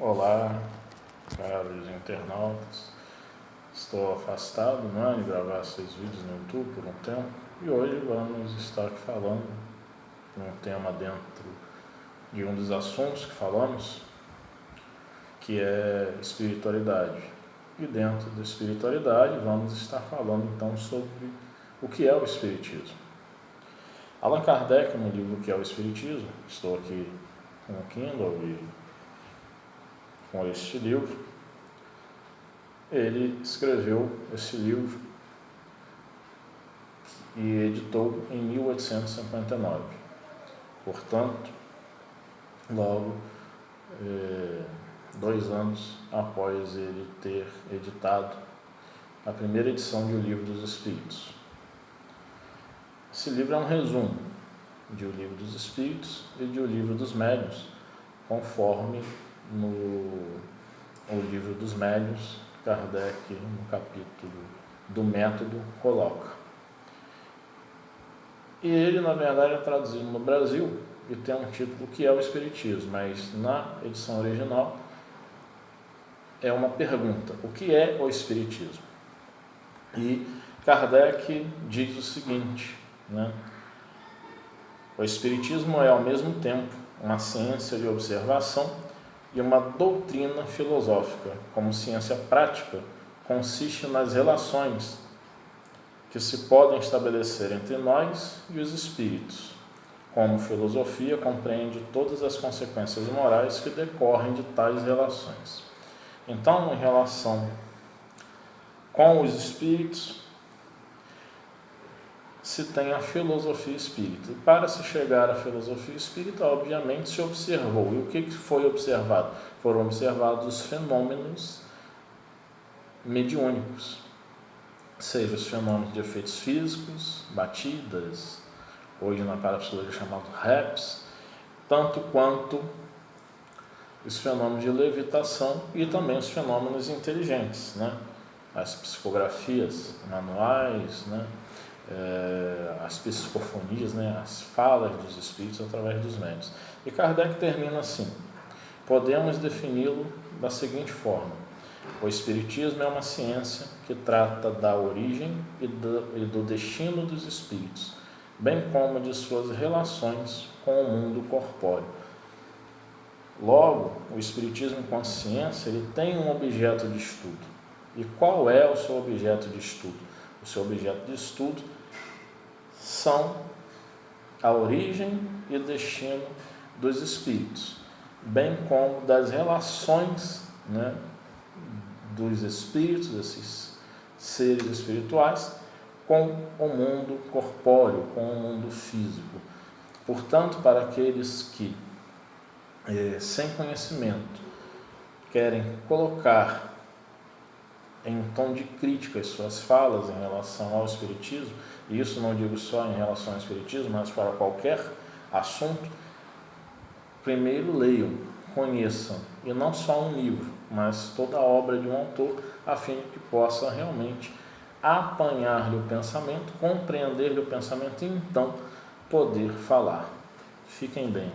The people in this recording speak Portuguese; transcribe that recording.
Olá, caros internautas. Estou afastado, de gravar esses vídeos no YouTube por um tempo e hoje vamos estar aqui falando de um tema dentro de um dos assuntos que falamos, que é espiritualidade. E dentro da espiritualidade vamos estar falando então sobre o que é o Espiritismo. Allan Kardec, no livro O que é o Espiritismo, estou aqui com o Kindle e com este livro, ele escreveu esse livro e editou em 1859. Portanto, logo 2 anos após ele ter editado a primeira edição de O Livro dos Espíritos. Esse livro é um resumo de O Livro dos Espíritos e de O Livro dos Médiuns, conforme no O Livro dos Médiuns, Kardec, no capítulo do método, coloca. E ele, na verdade, é traduzido no Brasil e tem um título que é o Espiritismo, mas na edição original é uma pergunta: o que é o Espiritismo? E Kardec diz o seguinte, o Espiritismo é ao mesmo tempo uma ciência de observação e uma doutrina filosófica. Como ciência prática, consiste nas relações que se podem estabelecer entre nós e os espíritos. Como filosofia, compreende todas as consequências morais que decorrem de tais relações. Então, em relação com os espíritos, se tem a filosofia espírita. E para se chegar à filosofia espírita, obviamente se observou. E o que foi observado? Foram observados os fenômenos mediúnicos, seja os fenômenos de efeitos físicos, batidas, hoje na parapsicologia chamado REPs, tanto quanto os fenômenos de levitação e também os fenômenos inteligentes, as psicografias manuais, as psicofonias, as falas dos espíritos através dos médiuns. E Kardec termina assim: podemos defini-lo da seguinte forma: o Espiritismo é uma ciência que trata da origem e do destino dos espíritos, bem como de suas relações com o mundo corpóreo. Logo, o Espiritismo, enquanto ciência, ele tem um objeto de estudo. E qual é o seu objeto de estudo? O seu objeto de estudo são a origem e o destino dos espíritos, bem como das relações, dos espíritos, desses seres espirituais, com o mundo corpóreo, com o mundo físico. Portanto, para aqueles que, sem conhecimento, querem colocar em tom de crítica as suas falas em relação ao Espiritismo, e isso não digo só em relação ao Espiritismo, mas para qualquer assunto, primeiro leiam, conheçam, e não só um livro, mas toda a obra de um autor, a fim de que possa realmente apanhar-lhe o pensamento, compreender-lhe o pensamento e então poder falar. Fiquem bem.